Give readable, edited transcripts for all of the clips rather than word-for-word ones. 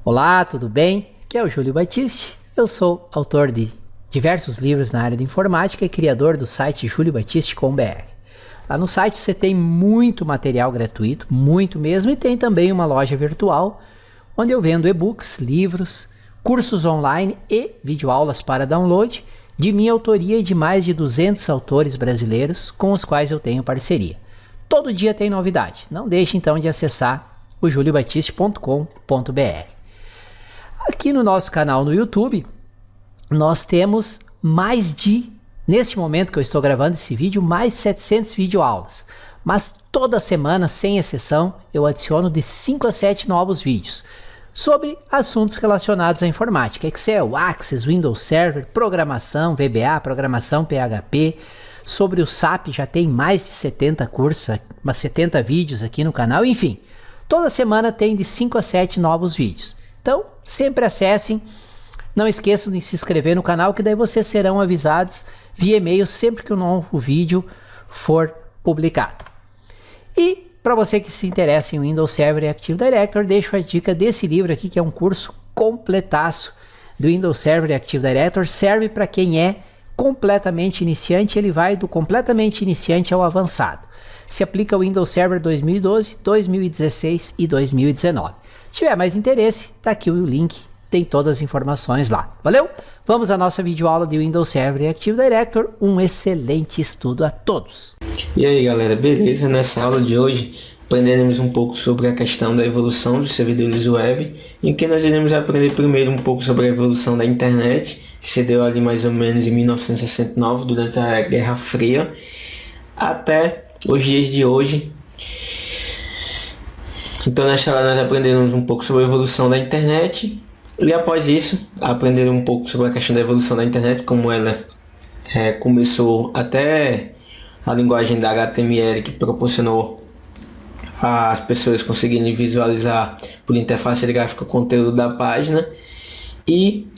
Olá, tudo bem? Aqui é o Júlio Batiste. Eu sou autor de diversos livros na área de informática e criador do site juliobatiste.com.br. Lá no site você tem muito material gratuito, muito mesmo, e tem também uma loja virtual onde eu vendo e-books, livros, cursos online e videoaulas para download de minha autoria e de mais de 200 autores brasileiros com os quais eu tenho parceria. Todo dia tem novidade. Não deixe então de acessar o juliobatiste.com.br. Aqui no nosso canal no YouTube, nós temos nesse momento que eu estou gravando esse vídeo, mais 700 videoaulas. Mas toda semana, sem exceção, eu adiciono de 5 a 7 novos vídeos sobre assuntos relacionados à informática, Excel, Access, Windows Server, programação, VBA, programação PHP. Sobre o SAP já tem mais de 70 cursos, 70 vídeos aqui no canal, enfim. Toda semana tem de 5 a 7 novos vídeos. Então, sempre acessem. Não esqueçam de se inscrever no canal, que daí vocês serão avisados via e-mail sempre que um novo vídeo for publicado. E para você que se interessa em Windows Server e Active Directory, deixo a dica desse livro aqui, que é um curso completaço do Windows Server e Active Directory. Serve para quem é completamente iniciante, ele vai do completamente iniciante ao avançado. Se aplica ao Windows Server 2012, 2016 e 2019. Se tiver mais interesse, tá aqui o link, tem todas as informações lá. Valeu? Vamos à nossa videoaula de Windows Server e Active Directory. Um excelente estudo a todos. E aí galera, beleza? Nessa aula de hoje aprenderemos um pouco sobre a questão da evolução dos servidores web, em que nós iremos aprender primeiro um pouco sobre a evolução da internet, que se deu ali mais ou menos em 1969, durante a Guerra Fria, até os dias de hoje. Então nesta aula nós aprenderemos um pouco sobre a evolução da internet, e após isso aprender um pouco sobre a questão da evolução da internet, como ela começou, até a linguagem da HTML, que proporcionou as pessoas conseguirem visualizar por interface gráfica o conteúdo da página, e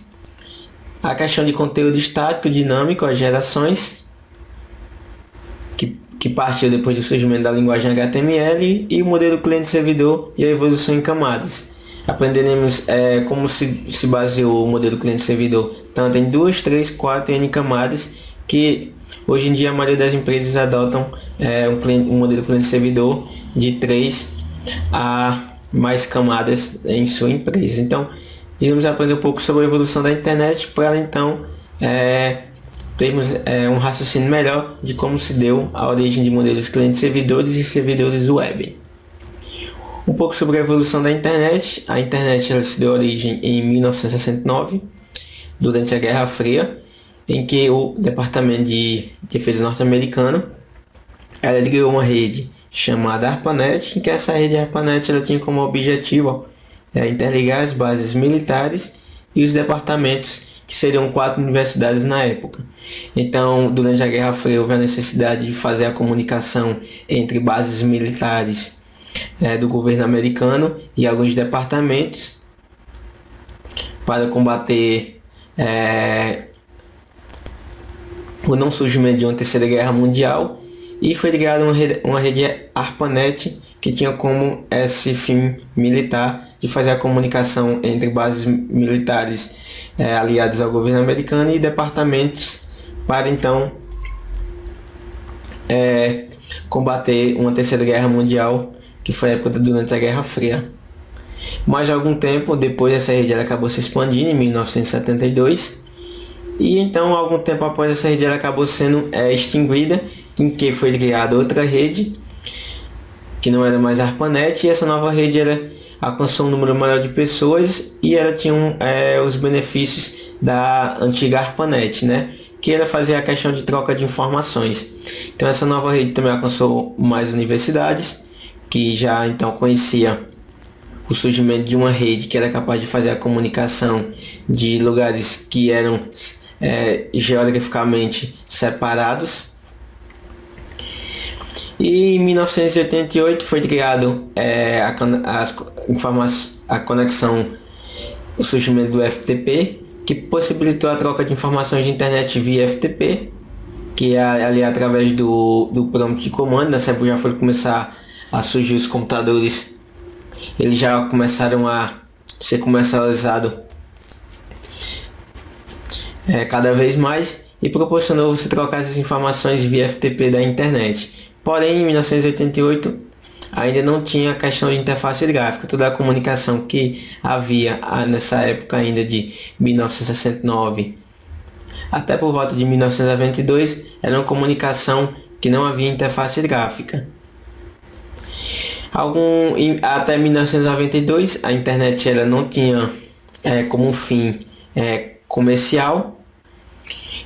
a questão de conteúdo estático, dinâmico, as gerações, que partiu depois do surgimento da linguagem HTML, e o modelo cliente-servidor e a evolução em camadas. Aprenderemos como se baseou o modelo cliente-servidor, tanto em 2, 3, 4 e N camadas, que hoje em dia a maioria das empresas adotam um modelo cliente-servidor de 3 a mais camadas em sua empresa. Então, iremos aprender um pouco sobre a evolução da internet, para então termos um raciocínio melhor de como se deu a origem de modelos clientes-servidores e servidores web. Um pouco sobre a evolução da internet. A internet ela se deu origem em 1969, durante a Guerra Fria, em que o Departamento de Defesa norte-americano criou uma rede chamada ARPANET, em que essa rede ARPANET ela tinha como objetivo interligar as bases militares e os departamentos, que seriam 4 universidades na época. Então, durante a Guerra Fria, houve a necessidade de fazer a comunicação entre bases militares do governo americano e alguns departamentos, para combater o não surgimento de uma terceira guerra mundial, e foi criada uma rede ARPANET, que tinha como esse fim militar de fazer a comunicação entre bases militares aliadas ao governo americano e departamentos, para então combater uma terceira guerra mundial, que foi a época durante a Guerra Fria. Mais algum tempo depois, essa rede ela acabou se expandindo em 1972, e então algum tempo após, essa rede ela acabou sendo extinguida, em que foi criada outra rede que não era mais ARPANET, e essa nova rede ela alcançou um número maior de pessoas, e ela tinha os benefícios da antiga ARPANET, né? Que ela fazia a questão de troca de informações. Então essa nova rede também alcançou mais universidades, que já então conhecia o surgimento de uma rede que era capaz de fazer a comunicação de lugares que eram geograficamente separados. E em 1988 foi criado a conexão, o surgimento do FTP, que possibilitou a troca de informações de internet via FTP, que é ali através do prompt de comando. Nessa época já foi começar a surgir os computadores, eles já começaram a ser comercializado cada vez mais e proporcionou você trocar essas informações via FTP da internet. Porém, em 1988 ainda não tinha a questão de interface gráfica. Toda a comunicação que havia nessa época ainda de 1969 até por volta de 1992 era uma comunicação que não havia interface gráfica. Até 1992 a internet ela não tinha como um fim comercial,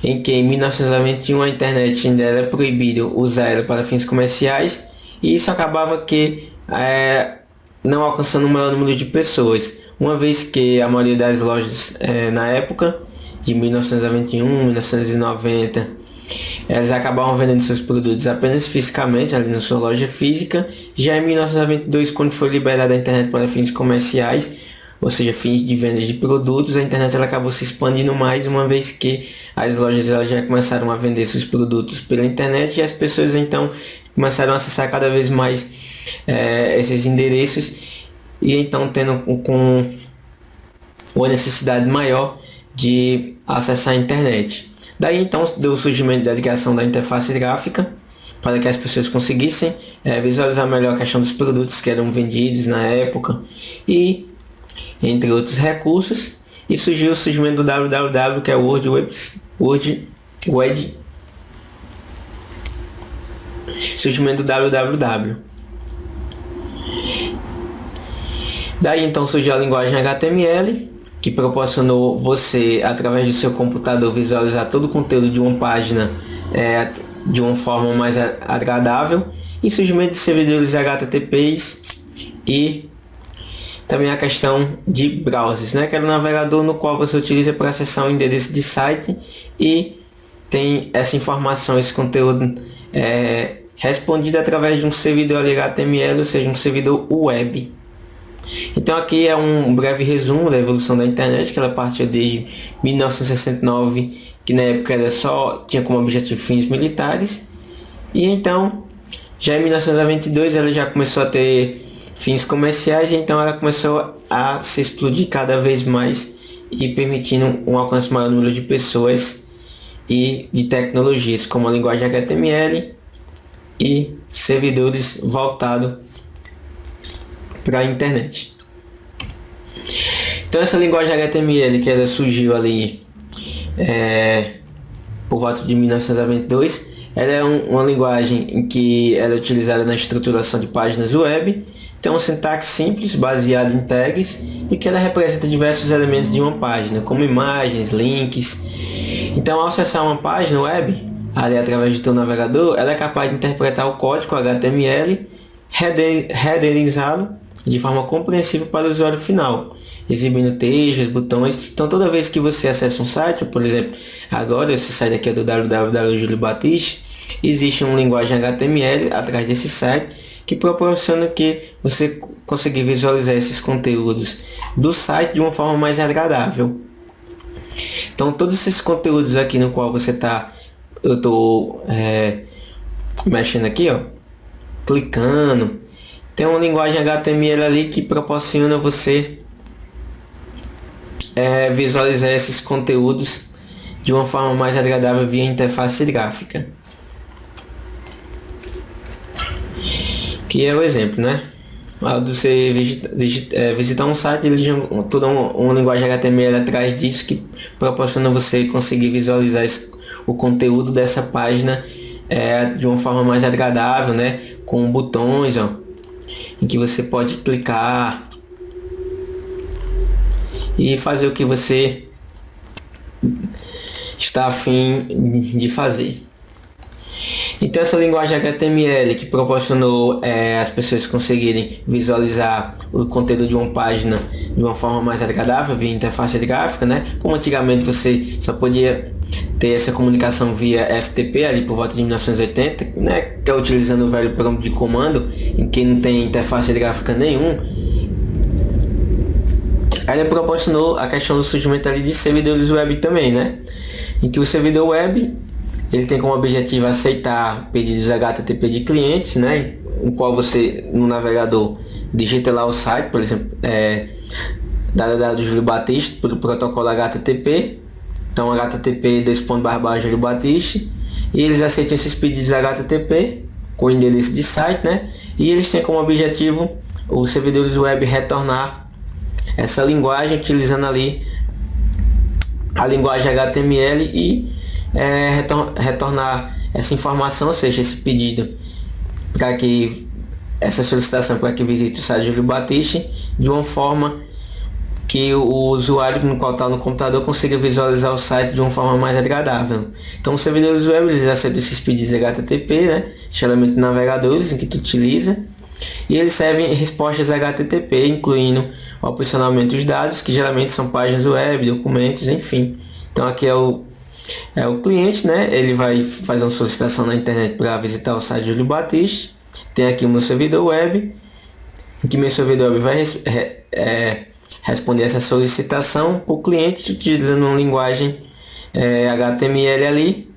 em que em 1991 a internet ainda era proibido usar ela para fins comerciais, e isso acabava que não alcançando o maior número de pessoas, uma vez que a maioria das lojas na época de 1991, 1990, elas acabavam vendendo seus produtos apenas fisicamente ali na sua loja física. Já em 1992, quando foi liberada a internet para fins comerciais, ou seja, fins de venda de produtos, a internet ela acabou se expandindo mais, uma vez que as lojas elas já começaram a vender seus produtos pela internet, e as pessoas então começaram a acessar cada vez mais esses endereços, e então tendo com uma necessidade maior de acessar a internet. Daí então deu o surgimento da ligação da interface gráfica para que as pessoas conseguissem visualizar melhor a questão dos produtos que eram vendidos na época, e entre outros recursos, e surgiu o surgimento do www, que é o World Wide. Surgimento do www. Daí então surgiu a linguagem HTML, que proporcionou você, através do seu computador, visualizar todo o conteúdo de uma página de uma forma mais agradável, e surgimento de servidores HTTPs, e também a questão de browsers, que é o navegador no qual você utiliza para acessar o endereço de site e tem essa informação, esse conteúdo respondido através de um servidor HTML, ou seja, um servidor web. Então aqui é um breve resumo da evolução da internet, que ela partiu desde 1969, que na época ela só tinha como objetivo fins militares, e então já em 1992 ela já começou a ter fins comerciais, e então ela começou a se explodir cada vez mais e permitindo um alcance maior número de pessoas e de tecnologias como a linguagem HTML e servidores voltados para a internet. Então essa linguagem HTML que ela surgiu ali por volta de 1992, ela é uma linguagem em que ela é utilizada na estruturação de páginas web, tem uma sintaxe simples baseada em tags, e que ela representa diversos elementos de uma página, como imagens, links. Então ao acessar uma página web ali através do teu navegador, ela é capaz de interpretar o código HTML, renderizá-lo de forma compreensível para o usuário final, exibindo textos, botões. Então toda vez que você acessa um site, por exemplo, agora esse site aqui é do www.juliobatiste, existe uma linguagem HTML atrás desse site que proporciona que você consiga visualizar esses conteúdos do site de uma forma mais agradável. Então todos esses conteúdos aqui no qual eu estou mexendo aqui, clicando, tem uma linguagem HTML ali que proporciona você visualizar esses conteúdos de uma forma mais agradável via interface gráfica. Que é o exemplo, Ao você visitar um site, ele tem toda uma linguagem HTML atrás disso que proporciona você conseguir visualizar o conteúdo dessa página de uma forma mais agradável, com botões, em que você pode clicar e fazer o que você está a fim de fazer. Então essa linguagem HTML que proporcionou as pessoas conseguirem visualizar o conteúdo de uma página de uma forma mais agradável via interface gráfica, como antigamente você só podia ter essa comunicação via FTP ali por volta de 1980, que é utilizando o velho prompt de comando, em que não tem interface gráfica nenhum. Ela proporcionou a questão do surgimento ali de servidores web também, em que o servidor web ele tem como objetivo aceitar pedidos HTTP de clientes, em qual você no navegador digita lá o site, por exemplo, www do Júlio Batista pelo protocolo HTTP. Então http://Júlio Batista, e eles aceitam esses pedidos HTTP com endereço de site, né? E eles têm como objetivo os servidores web retornar essa linguagem utilizando ali a linguagem HTML e retornar essa informação, ou seja, esse pedido para que essa solicitação para que visite o site Júlio Batista de uma forma que o usuário no qual está no computador consiga visualizar o site de uma forma mais agradável. Então os servidores web eles aceitam esses pedidos HTTP, né? Geralmente navegadores em que tu utiliza, e eles servem respostas HTTP, incluindo o aprisionamento dos dados, que geralmente são páginas web, documentos, enfim. Então aqui é o cliente, né? Ele vai fazer uma solicitação na internet para visitar o site Júlio Batista. Tem aqui o meu servidor web, em que meu servidor web vai responder essa solicitação para o cliente utilizando uma linguagem HTML ali,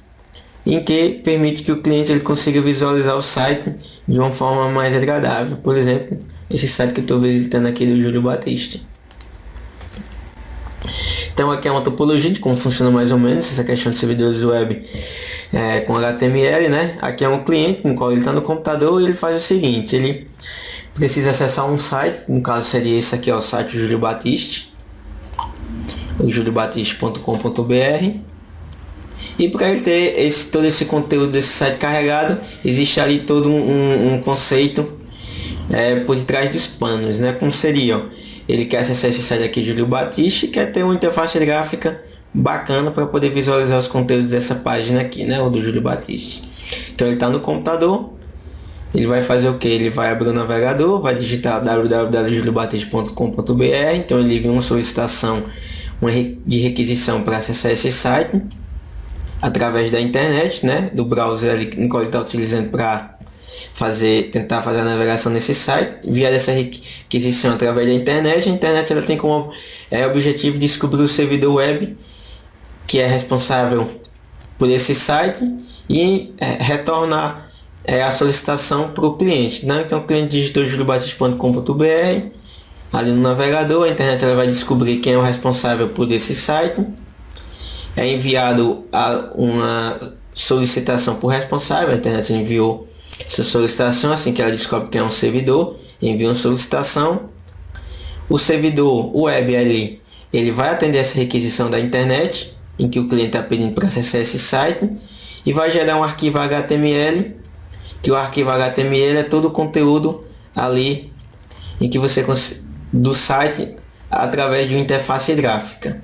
em que permite que o cliente ele consiga visualizar o site de uma forma mais agradável. Por exemplo, esse site que eu estou visitando aqui do Júlio Batista. Então aqui é uma topologia de como funciona mais ou menos essa questão de servidores web com HTML, né? Aqui é um cliente no qual ele está no computador e ele faz o seguinte: ele precisa acessar um site, no caso seria esse aqui, ó, o site Júlio Batista, o juliobatista.com.br, e para ele ter todo esse conteúdo desse site carregado, existe ali todo um conceito por detrás dos panos, né? Como seria, ó, ele quer acessar esse site aqui Júlio Batista e quer ter uma interface gráfica bacana para poder visualizar os conteúdos dessa página aqui, né, o do Júlio Batista. Então ele está no computador. Ele vai fazer o que? Ele vai abrir o navegador, vai digitar www.juliobatista.com.br. Então ele envia uma solicitação de requisição para acessar esse site através da internet, né? Do browser ali no qual ele está utilizando para tentar fazer a navegação nesse site. Enviar essa requisição através da internet. A internet ela tem como objetivo descobrir o servidor web que é responsável por esse site e retornar a solicitação para o cliente, né? Então o cliente digitou juliobatista.com.br ali no navegador, a internet ela vai descobrir quem é o responsável por esse site, é enviado uma solicitação por responsável, a internet enviou essa solicitação, assim que ela descobre quem é um servidor, envia uma solicitação, o servidor web ali, ele vai atender essa requisição da internet, em que o cliente está pedindo para acessar esse site, e vai gerar um arquivo HTML, que o arquivo HTML é todo o conteúdo ali em que você do site através de uma interface gráfica.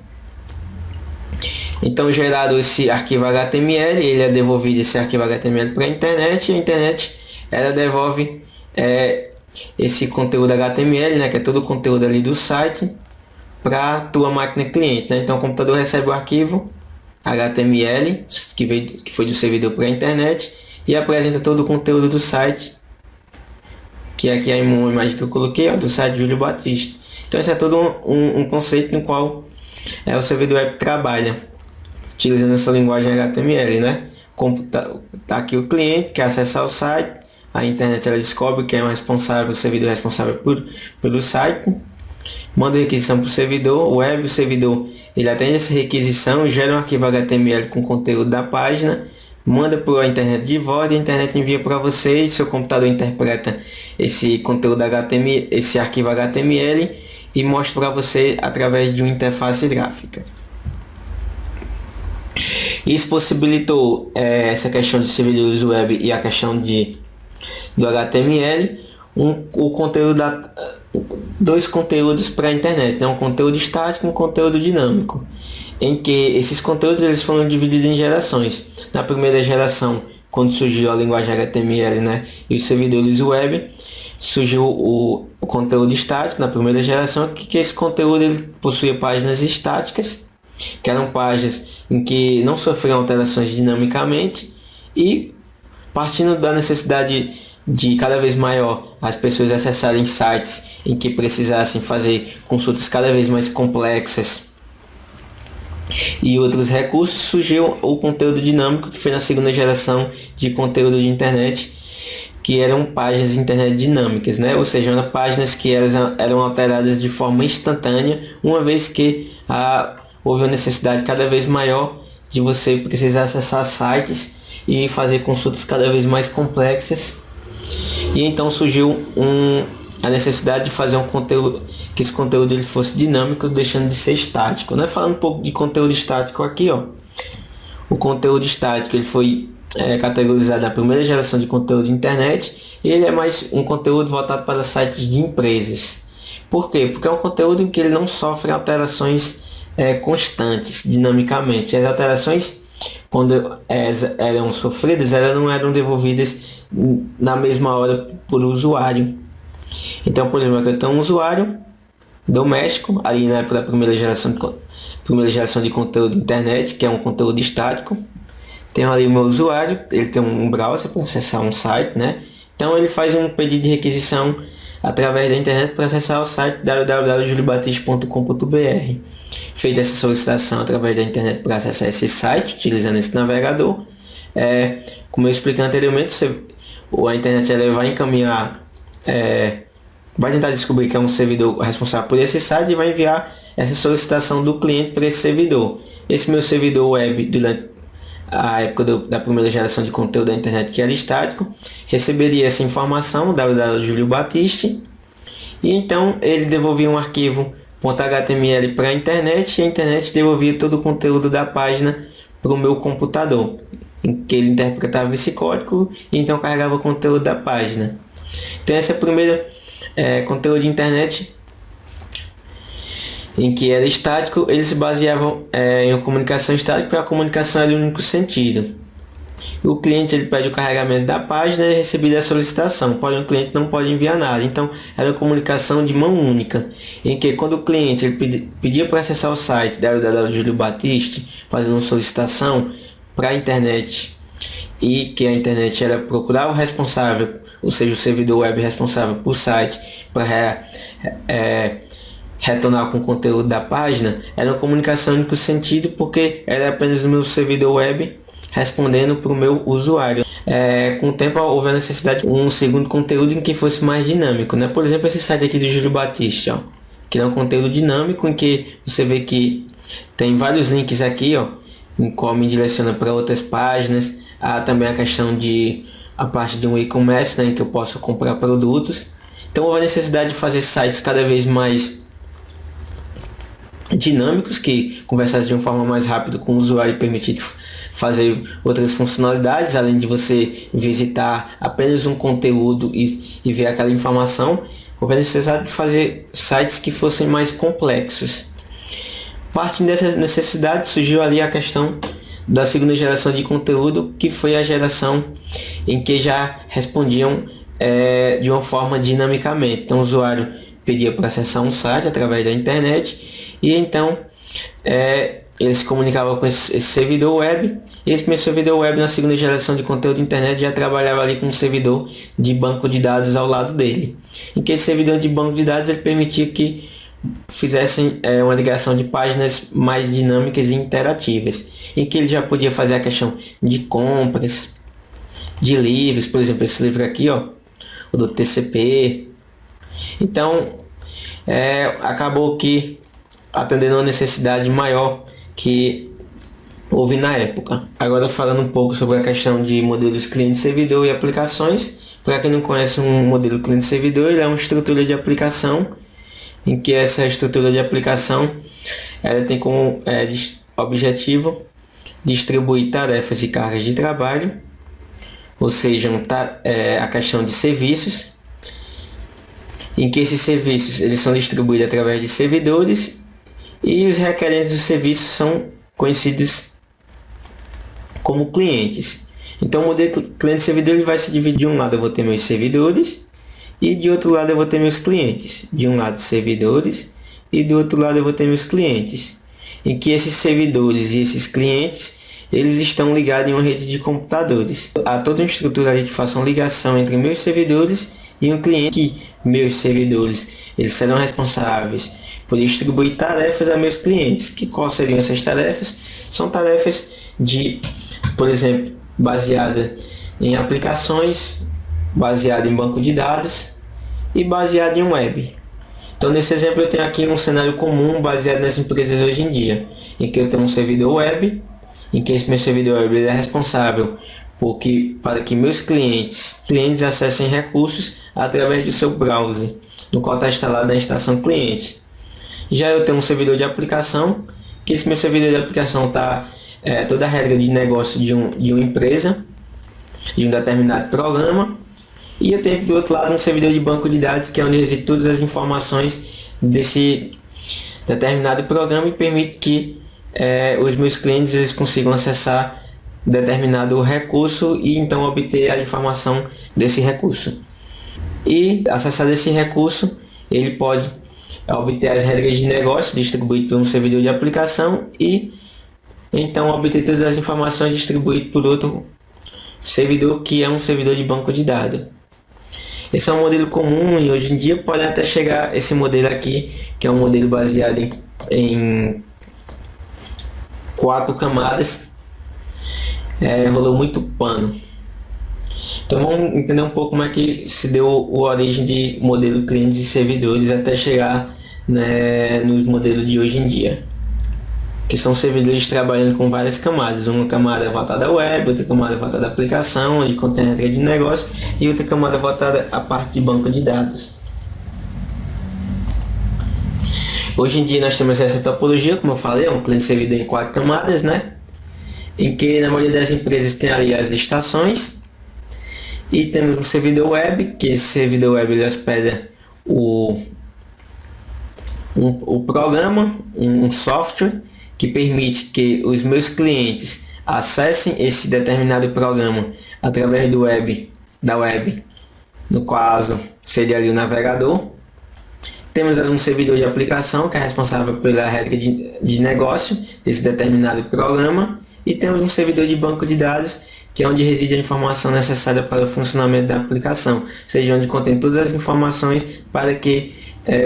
Então, gerado esse arquivo HTML, ele é devolvido esse arquivo HTML para a internet, e a internet ela devolve esse conteúdo HTML, né, que é todo o conteúdo ali do site, para a tua máquina cliente, né? Então o computador recebe o arquivo HTML que foi do servidor para a internet e apresenta todo o conteúdo do site, que aqui é uma imagem que eu coloquei, ó, do site Júlio Batista. Então esse é todo um conceito no qual o servidor web trabalha utilizando essa linguagem HTML, né? Tá aqui o cliente quer acessar o site, a internet ela descobre quem é o responsável, o servidor responsável pelo site, manda requisição para o servidor web, o servidor ele atende essa requisição, gera um arquivo HTML com conteúdo da página, manda para a internet de volta, a internet envia para você e seu computador interpreta esse conteúdo HTML, esse arquivo HTML e mostra para você através de uma interface gráfica. Isso possibilitou essa questão de servidores web e a questão do HTML, o conteúdo dois conteúdos para a internet, né? Um conteúdo estático e um conteúdo dinâmico, em que esses conteúdos eles foram divididos em gerações. Na primeira geração, quando surgiu a linguagem HTML, né, e os servidores web, surgiu o conteúdo estático na primeira geração, que esse conteúdo ele possuía páginas estáticas, que eram páginas em que não sofriam alterações dinamicamente, e partindo da necessidade de cada vez maior as pessoas acessarem sites em que precisassem fazer consultas cada vez mais complexas e outros recursos, surgiu o conteúdo dinâmico, que foi na segunda geração de conteúdo de internet, que eram páginas de internet dinâmicas, né? Ou seja, eram páginas que eram alteradas de forma instantânea, uma vez que houve uma necessidade cada vez maior de você precisar acessar sites e fazer consultas cada vez mais complexas. E então surgiu a necessidade de fazer um conteúdo, que esse conteúdo ele fosse dinâmico, deixando de ser estático, né? Falando um pouco de conteúdo estático aqui, ó. O conteúdo estático ele foi categorizado na primeira geração de conteúdo de internet, e ele é mais um conteúdo voltado para sites de empresas. Por quê? Porque é um conteúdo em que ele não sofre alterações constantes, dinamicamente. As alterações, quando elas eram sofridas, elas não eram devolvidas na mesma hora por usuário. Então, por exemplo, eu tenho um usuário doméstico, ali na época da primeira geração de conteúdo de internet, que é um conteúdo estático. Tenho ali o meu usuário, ele tem um browser para acessar um site, né? Então ele faz um pedido de requisição através da internet para acessar o site www.juliobatiste.com.br. Feita essa solicitação através da internet para acessar esse site, utilizando esse navegador, como eu expliquei anteriormente, a internet ela vai encaminhar, vai tentar descobrir que é um servidor responsável por esse site e vai enviar essa solicitação do cliente para esse servidor. Esse meu servidor web, durante a época da primeira geração de conteúdo da internet, que era estático, receberia essa informação www.juliobatiste, e então ele devolvia um arquivo .html para a internet, e a internet devolvia todo o conteúdo da página para o meu computador, em que ele interpretava esse código e então carregava o conteúdo da página. Então essa é a primeira conteúdo de internet em que era estático. Eles se baseavam em uma comunicação estática, para a comunicação era de único sentido. O cliente ele pede o carregamento da página e é recebida a solicitação, porém o cliente não pode enviar nada. Então era uma comunicação de mão única, em que quando o cliente ele pedia para acessar o site www.juliobatiste, fazendo uma solicitação para a internet, e que a internet era procurar o responsável, ou seja, o servidor web responsável por site, para retornar com o conteúdo da página, era uma comunicação em único sentido, porque era apenas o meu servidor web respondendo para o meu usuário. Com o tempo houve a necessidade de um segundo conteúdo em que fosse mais dinâmico, né? Por exemplo, esse site aqui do Júlio Batiste, ó, que é um conteúdo dinâmico em que você vê que tem vários links aqui, ó, em qual me direciona para outras páginas. Há também a questão a parte de um e-commerce, né, em que eu posso comprar produtos. Então houve a necessidade de fazer sites cada vez mais dinâmicos, que conversassem de uma forma mais rápida com o usuário e permitir fazer outras funcionalidades, além de você visitar apenas um conteúdo e ver aquela informação. Houve a necessidade de fazer sites que fossem mais complexos. Partindo dessa necessidade, surgiu ali a questão da segunda geração de conteúdo, que foi a geração em que já respondiam de uma forma dinamicamente. Então o usuário pedia para acessar um site através da internet, e então ele se comunicava com esse servidor web, e esse meu servidor web, na segunda geração de conteúdo de internet, já trabalhava ali com um servidor de banco de dados ao lado dele, em que esse servidor de banco de dados ele permitia que fizessem uma ligação de páginas mais dinâmicas e interativas, em que ele já podia fazer a questão de compras de livros, por exemplo, esse livro aqui, ó, o do TCP. Então acabou que atendendo a uma necessidade maior que houve na época. Agora, falando um pouco sobre a questão de modelos cliente-servidor e aplicações. Para quem não conhece, um modelo cliente-servidor, ele é uma estrutura de aplicação, em que essa estrutura de aplicação ela tem como objetivo distribuir tarefas e cargas de trabalho, ou seja, a questão de serviços, em que esses serviços eles são distribuídos através de servidores, e os requerentes dos serviços são conhecidos como clientes. Então o modelo cliente-servidor ele vai se dividir. De um lado eu vou ter meus servidores, e de outro lado eu vou ter meus clientes. De um lado servidores, e do outro lado eu vou ter meus clientes, em que esses servidores e esses clientes eles estão ligados em uma rede de computadores. Há toda uma estrutura ali que faça uma ligação entre meus servidores e um cliente, que meus servidores eles serão responsáveis por distribuir tarefas a meus clientes. Quais seriam essas tarefas? São tarefas por exemplo, baseadas em aplicações baseado em banco de dados e baseado em web. Então nesse exemplo eu tenho aqui um cenário comum baseado nas empresas hoje em dia, em que eu tenho um servidor web, em que esse meu servidor web é responsável para que meus clientes acessem recursos através do seu browser, no qual está instalado a estação cliente. Já eu tenho um servidor de aplicação, que esse meu servidor de aplicação está toda a regra de negócio de uma empresa, de um determinado programa. E eu tenho do outro lado um servidor de banco de dados, que é onde reside todas as informações desse determinado programa e permite que os meus clientes eles consigam acessar determinado recurso e então obter a informação desse recurso. E acessar esse recurso, ele pode obter as regras de negócio distribuído por um servidor de aplicação e então obter todas as informações distribuídas por outro servidor, que é um servidor de banco de dados. Esse é um modelo comum e hoje em dia pode até chegar esse modelo aqui, que é um modelo baseado em 4 camadas. Rolou muito pano. Então vamos entender um pouco como é que se deu a origem de modelo clientes e servidores até chegar, né, nos modelos de hoje em dia, que são servidores trabalhando com várias camadas. Uma camada voltada à web, outra camada voltada à aplicação, onde contém a regra de negócio, e outra camada voltada à parte de banco de dados. Hoje em dia nós temos essa topologia, como eu falei, é um cliente-servidor em 4 camadas, né? Em que na maioria das empresas tem ali as estações, e temos um servidor web, que esse servidor web ele hospeda o programa, um software, que permite que os meus clientes acessem esse determinado programa através da web, no caso seria ali o navegador. Temos ali um servidor de aplicação, que é responsável pela regra de negócio desse determinado programa, e temos um servidor de banco de dados, que é onde reside a informação necessária para o funcionamento da aplicação, seja onde contém todas as informações para que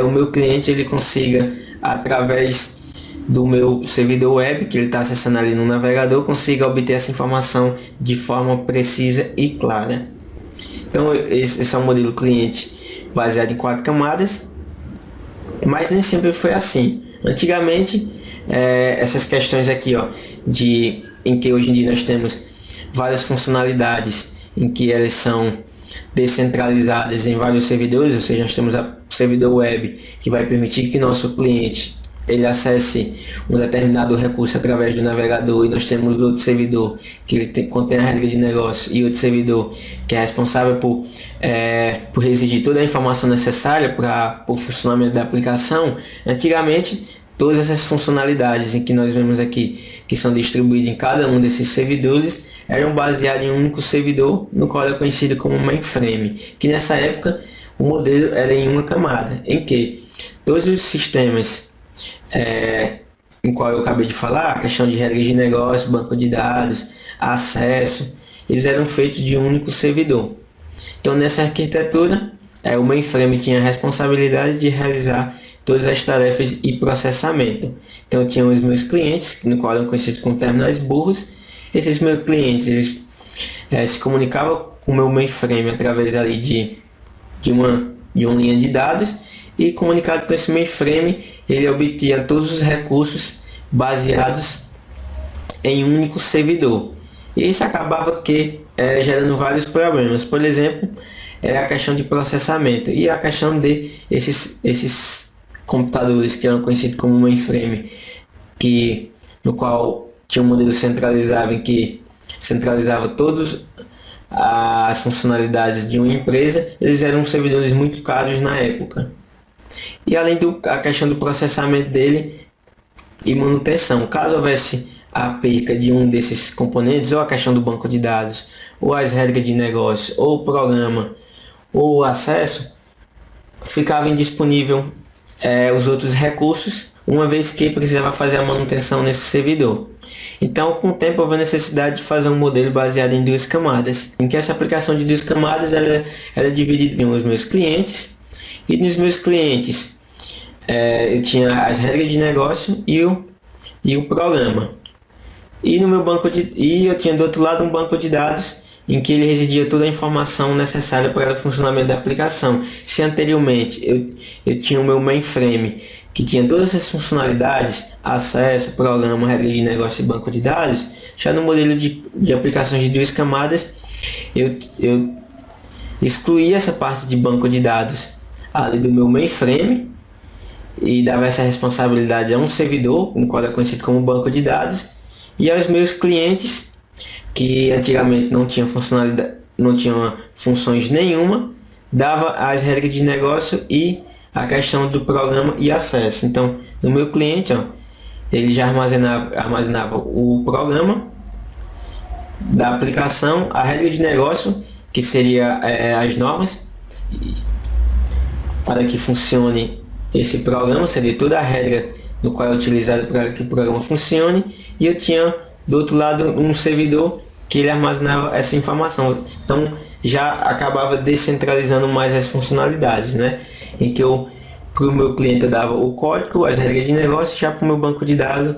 o meu cliente ele consiga, através do meu servidor web, que ele está acessando ali no navegador, consiga obter essa informação de forma precisa e clara. Então esse é um modelo cliente baseado em 4 camadas, mas nem sempre foi assim. Antigamente, essas questões aqui, em que hoje em dia nós temos várias funcionalidades em que elas são descentralizadas em vários servidores, ou seja, nós temos o servidor web, que vai permitir que nosso cliente ele acesse um determinado recurso através do navegador, e nós temos outro servidor que ele contém a regra de negócio, e outro servidor que é responsável por exigir toda a informação necessária para o funcionamento da aplicação. Antigamente, todas essas funcionalidades em que nós vemos aqui, que são distribuídas em cada um desses servidores, eram baseadas em um único servidor, no qual é conhecido como mainframe, que nessa época o modelo era em uma camada, em que todos os sistemas em qual eu acabei de falar, a questão de regras de negócio, banco de dados, acesso, eles eram feitos de um único servidor. Então nessa arquitetura, o mainframe tinha a responsabilidade de realizar todas as tarefas e processamento. Então eu tinha os meus clientes, no qual eram conhecidos como terminais burros. Esses meus clientes eles se comunicavam com o meu mainframe através ali de uma linha de dados, e comunicado com esse mainframe ele obtinha todos os recursos baseados em um único servidor. E isso acabava gerando vários problemas. Por exemplo, a questão de processamento e a questão de esses computadores que eram conhecidos como mainframe, no qual tinha um modelo centralizado em que centralizava todas as funcionalidades de uma empresa. Eles eram servidores muito caros na época. E além da questão do processamento dele e manutenção, caso houvesse a perca de um desses componentes, ou a questão do banco de dados, ou as regras de negócio, ou o programa, ou o acesso, ficava indisponível os outros recursos, uma vez que precisava fazer a manutenção nesse servidor. Então, com o tempo, houve a necessidade de fazer um modelo baseado em 2 camadas, em que essa aplicação de 2 camadas era dividida em os meus clientes, e nos meus clientes eu tinha as regras de negócio e o programa. E no meu eu tinha do outro lado um banco de dados, em que ele residia toda a informação necessária para o funcionamento da aplicação. Se anteriormente eu tinha o meu mainframe, que tinha todas essas funcionalidades, acesso, programa, regra de negócio e banco de dados, já no modelo de aplicações de 2 camadas, eu excluí essa parte de banco de dados ali do meu mainframe e dava essa responsabilidade a um servidor, o qual é conhecido como banco de dados, e aos meus clientes, que antigamente não tinham funcionalidade, não tinham funções nenhuma, dava as regras de negócio e a questão do programa e acesso. Então, no meu cliente, ele já armazenava o programa da aplicação, a regra de negócio, que seria as normas para que funcione esse programa, seria toda a regra no qual é utilizado para que o programa funcione, e eu tinha do outro lado um servidor que ele armazenava essa informação. Então já acabava descentralizando mais as funcionalidades, né? Em que para o meu cliente eu dava o código, as regras de negócio, já para o meu banco de dados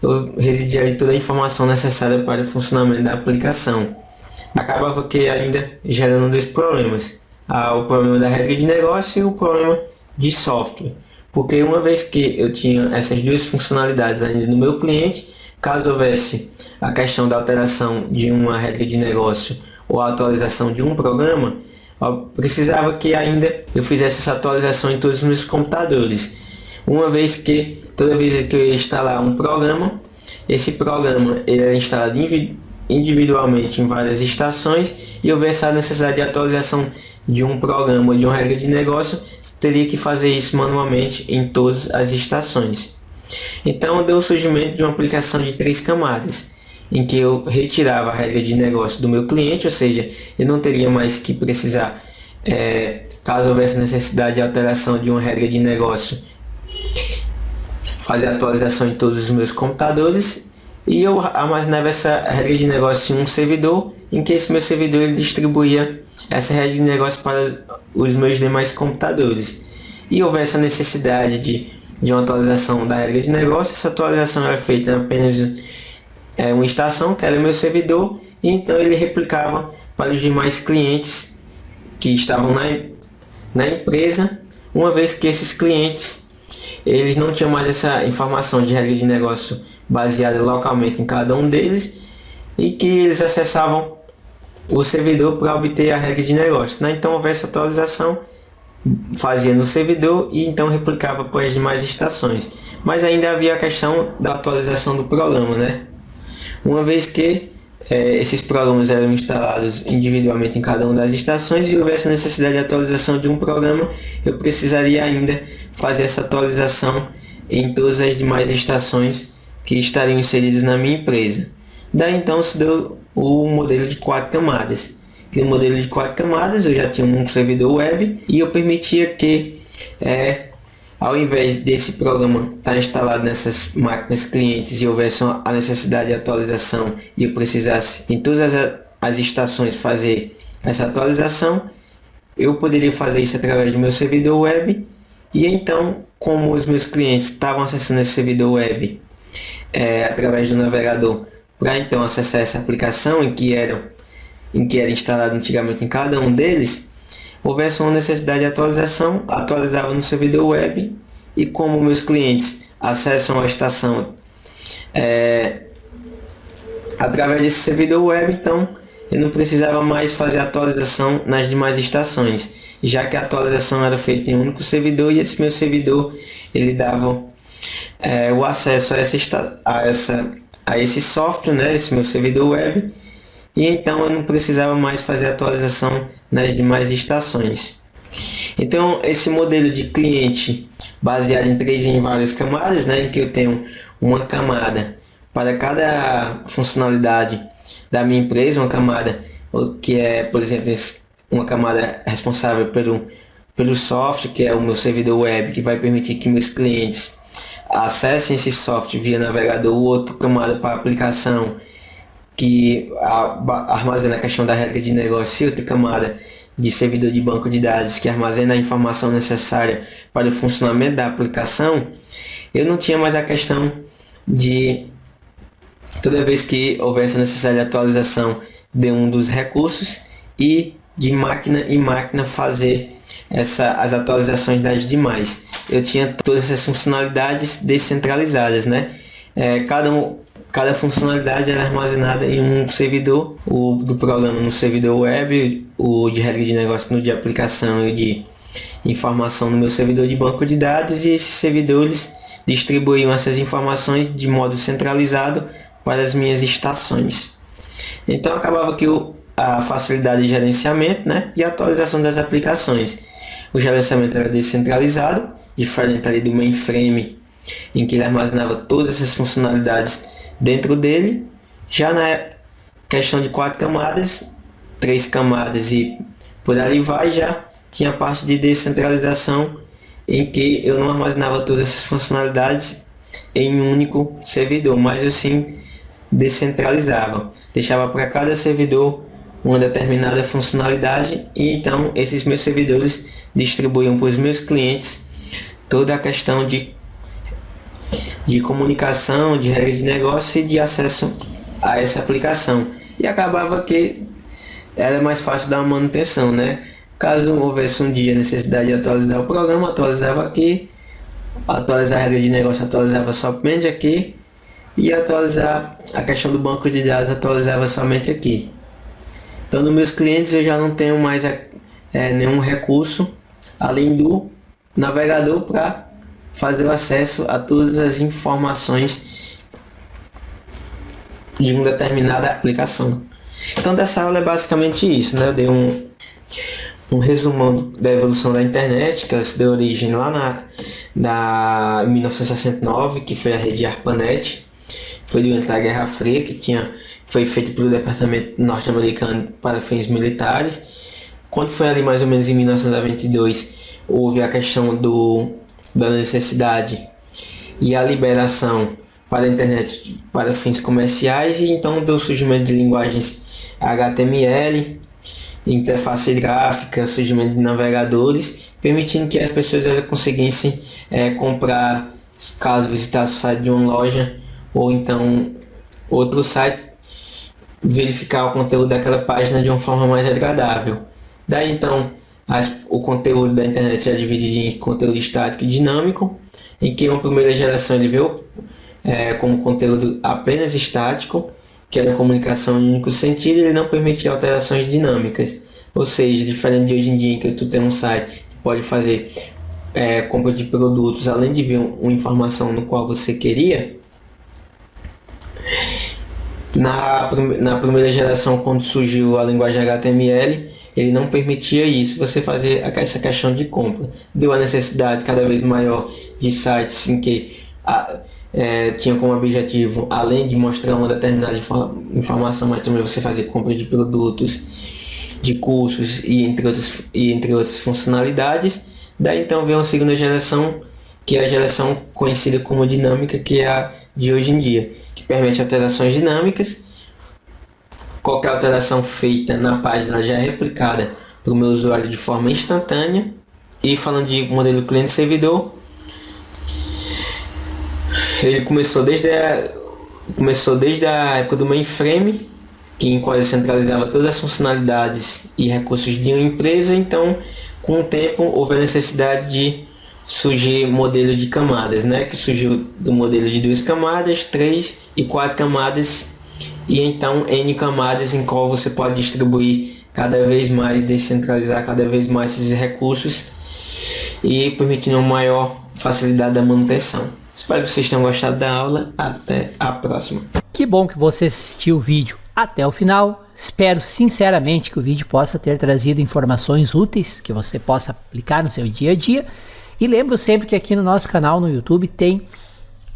eu residia ali toda a informação necessária para o funcionamento da aplicação. Acabava que ainda gerando 2 problemas: o problema da regra de negócio e o problema de software, porque uma vez que eu tinha essas 2 funcionalidades ainda no meu cliente, caso houvesse a questão da alteração de uma regra de negócio ou a atualização de um programa, eu precisava que ainda eu fizesse essa atualização em todos os meus computadores, uma vez que toda vez que eu ia instalar um programa, esse programa ele era instalado individualmente em várias estações, e houvesse a necessidade de atualização de um programa ou de uma regra de negócio, teria que fazer isso manualmente em todas as estações. Então deu o surgimento de uma aplicação de 3 camadas, em que eu retirava a regra de negócio do meu cliente, ou seja, eu não teria mais que precisar, caso houvesse necessidade de alteração de uma regra de negócio, fazer atualização em todos os meus computadores, e eu armazenava essa regra de negócio em um servidor, em que esse meu servidor ele distribuía essa regra de negócio para os meus demais computadores. E houvesse a necessidade de uma atualização da regra de negócio, essa atualização era feita apenas uma estação, que era o meu servidor, e então ele replicava para os demais clientes que estavam na empresa, uma vez que esses clientes eles não tinham mais essa informação de regra de negócio baseada localmente em cada um deles, e que eles acessavam o servidor para obter a regra de negócio, né? Então houvesse atualização, fazia no servidor e então replicava para as demais estações. Mas ainda havia a questão da atualização do programa, né? Uma vez que esses programas eram instalados individualmente em cada uma das estações e houvesse necessidade de atualização de um programa, eu precisaria ainda fazer essa atualização em todas as demais estações que estariam inseridas na minha empresa. Daí então se deu o modelo de 4 camadas. Que no modelo de 4 camadas eu já tinha um servidor web e eu permitia que ao invés desse programa estar instalado nessas máquinas clientes e houvesse a necessidade de atualização e eu precisasse em todas as estações fazer essa atualização, eu poderia fazer isso através do meu servidor web. E então, como os meus clientes estavam acessando esse servidor web através do navegador para então acessar essa aplicação em que era instalado antigamente em cada um deles, houvesse uma necessidade de atualização, atualizava no servidor web, e como meus clientes acessam a estação através desse servidor web, então eu não precisava mais fazer atualização nas demais estações, já que a atualização era feita em um único servidor, e esse meu servidor ele dava o acesso a esse software, né, esse meu servidor web, e então eu não precisava mais fazer atualização nas demais estações. Então esse modelo de cliente baseado em várias camadas, né, em que eu tenho uma camada para cada funcionalidade da minha empresa, uma camada que é, por exemplo, uma camada responsável pelo software, que é o meu servidor web, que vai permitir que meus clientes acessem esse software via navegador, outra camada para a aplicação que armazena a questão da regra de negócio, e outra camada de servidor de banco de dados que armazena a informação necessária para o funcionamento da aplicação. Eu não tinha mais a questão de toda vez que houvesse necessidade de atualização de um dos recursos e de máquina em máquina fazer as atualizações das demais. Eu tinha todas essas funcionalidades descentralizadas, né? Cada funcionalidade era armazenada em um servidor, o do programa no servidor web, o de regra de negócio no de aplicação e de informação no meu servidor de banco de dados, e esses servidores distribuíam essas informações de modo centralizado para as minhas estações. Então acabava que a facilidade de gerenciamento, né, e atualização das aplicações. O gerenciamento era descentralizado, diferente ali do mainframe, em que ele armazenava todas essas funcionalidades dentro dele. Já na questão de 4 camadas, 3 camadas e por ali vai, já tinha a parte de descentralização, em que eu não armazenava todas essas funcionalidades em um único servidor, mas eu sim descentralizava. Deixava para cada servidor uma determinada funcionalidade, e então esses meus servidores distribuíam para os meus clientes toda a questão de comunicação, de regra de negócio e de acesso a essa aplicação. E acabava que era mais fácil dar uma manutenção, né? Caso houvesse um dia necessidade de atualizar o programa, atualizava aqui, atualizar a regra de negócio, atualizava somente aqui, e atualizar a questão do banco de dados, atualizava somente aqui. Então, nos meus clientes eu já não tenho mais nenhum recurso além do navegador para fazer o acesso a todas as informações de uma determinada aplicação. Então, dessa aula é basicamente isso, né? Eu dei um resumão da evolução da internet, que ela se deu origem lá em 1969, que foi a rede ARPANET. Foi durante a Guerra Fria, foi feito pelo Departamento Norte-Americano para fins militares. Quando foi ali mais ou menos em 1922, houve a questão da necessidade e a liberação para a internet para fins comerciais, e então do surgimento de linguagens HTML, interface gráfica, surgimento de navegadores, permitindo que as pessoas conseguissem comprar, caso visitasse o site de uma loja ou então outro site, verificar o conteúdo daquela página de uma forma mais agradável. Daí então o conteúdo da internet é dividido em conteúdo estático e dinâmico, em que uma primeira geração ele veio como conteúdo apenas estático, que era comunicação em único sentido, ele não permitia alterações dinâmicas. Ou seja, diferente de hoje em dia, em que tu tem um site que pode fazer compra de produtos, além de ver uma informação no qual você queria. Na primeira geração, quando surgiu a linguagem HTML, ele não permitia isso, você fazer essa questão de compra. Deu a necessidade cada vez maior de sites em que tinha como objetivo, além de mostrar uma determinada informação, mas também você fazer compra de produtos, de cursos e entre outras funcionalidades. Daí então veio uma segunda geração, que é a geração conhecida como dinâmica, que é a de hoje em dia, que permite alterações dinâmicas. Qualquer alteração feita na página já é replicada para o meu usuário de forma instantânea. E falando de modelo cliente-servidor, ele começou desde a época do mainframe, em qual ele centralizava todas as funcionalidades e recursos de uma empresa. Então, com o tempo, houve a necessidade de surgir modelo de camadas, né? Que surgiu do modelo de 2 camadas, 3 e 4 camadas, e então N camadas, em qual você pode distribuir cada vez mais, descentralizar cada vez mais esses recursos e permitindo uma maior facilidade da manutenção. Espero que vocês tenham gostado da aula. Até a próxima. Que bom que você assistiu o vídeo até o final. Espero sinceramente que o vídeo possa ter trazido informações úteis que você possa aplicar no seu dia a dia. E lembro sempre que aqui no nosso canal no YouTube tem,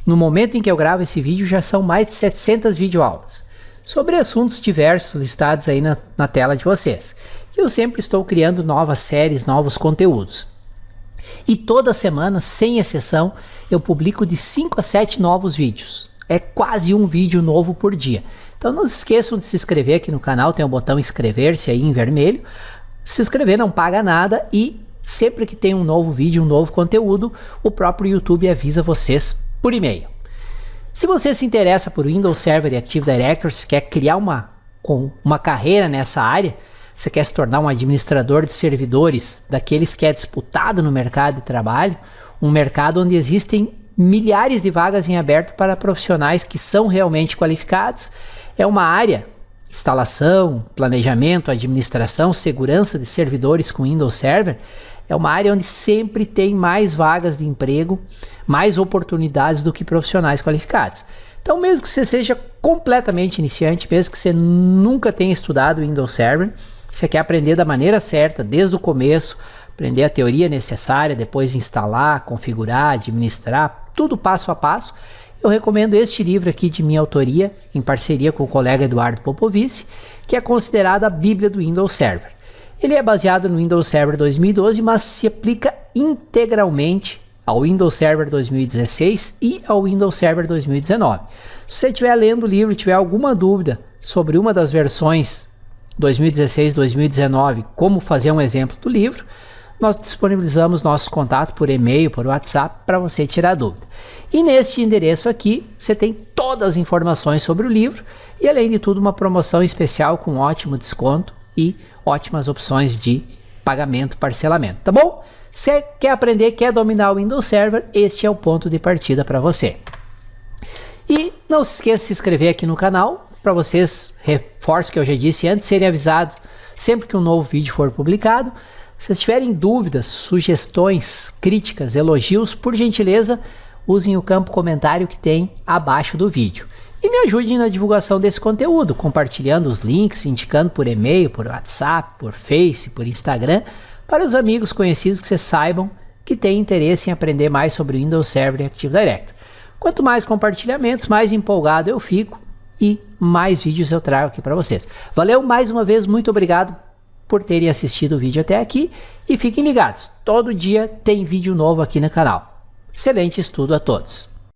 no momento em que eu gravo esse vídeo, já são mais de 700 videoaulas sobre assuntos diversos listados aí na tela de vocês. Eu sempre estou criando novas séries, novos conteúdos. E toda semana, sem exceção, eu publico de 5 a 7 novos vídeos. É quase um vídeo novo por dia. Então não se esqueçam de se inscrever aqui no canal, tem o botão inscrever-se aí em vermelho. Se inscrever não paga nada, e sempre que tem um novo vídeo, um novo conteúdo, o próprio YouTube avisa vocês por e-mail. Se você se interessa por Windows Server e Active Directory, quer criar uma com uma carreira nessa área, você quer se tornar um administrador de servidores, daqueles que é disputado no mercado de trabalho, um mercado onde existem milhares de vagas em aberto para profissionais que são realmente qualificados. É uma área, instalação, planejamento, administração, segurança de servidores com Windows Server, é uma área onde sempre tem mais vagas de emprego, mais oportunidades do que profissionais qualificados. Então, mesmo que você seja completamente iniciante, mesmo que você nunca tenha estudado Windows Server, você quer aprender da maneira certa, desde o começo, aprender a teoria necessária, depois instalar, configurar, administrar, tudo passo a passo, eu recomendo este livro aqui de minha autoria, em parceria com o colega Eduardo Popovici, que é considerado a Bíblia do Windows Server. Ele é baseado no Windows Server 2012, mas se aplica integralmente ao Windows Server 2016 e ao Windows Server 2019. Se você estiver lendo o livro e tiver alguma dúvida sobre uma das versões 2016, 2019, como fazer um exemplo do livro, nós disponibilizamos nosso contato por e-mail, por WhatsApp, para você tirar dúvida. E neste endereço aqui, você tem todas as informações sobre o livro e, além de tudo, uma promoção especial com ótimo desconto e ótimas opções de pagamento, parcelamento, tá bom? Você quer aprender, quer dominar o Windows Server, este é o ponto de partida para você. E não se esqueça de se inscrever aqui no canal, para vocês, reforço que eu já disse antes, serem avisados sempre que um novo vídeo for publicado. Se vocês tiverem dúvidas, sugestões, críticas, elogios, por gentileza, usem o campo comentário que tem abaixo do vídeo. E me ajudem na divulgação desse conteúdo, compartilhando os links, indicando por e-mail, por WhatsApp, por Face, por Instagram, para os amigos conhecidos que vocês saibam que têm interesse em aprender mais sobre Windows Server e Active Directory. Quanto mais compartilhamentos, mais empolgado eu fico e mais vídeos eu trago aqui para vocês. Valeu mais uma vez, muito obrigado por terem assistido o vídeo até aqui e fiquem ligados, todo dia tem vídeo novo aqui no canal. Excelente estudo a todos!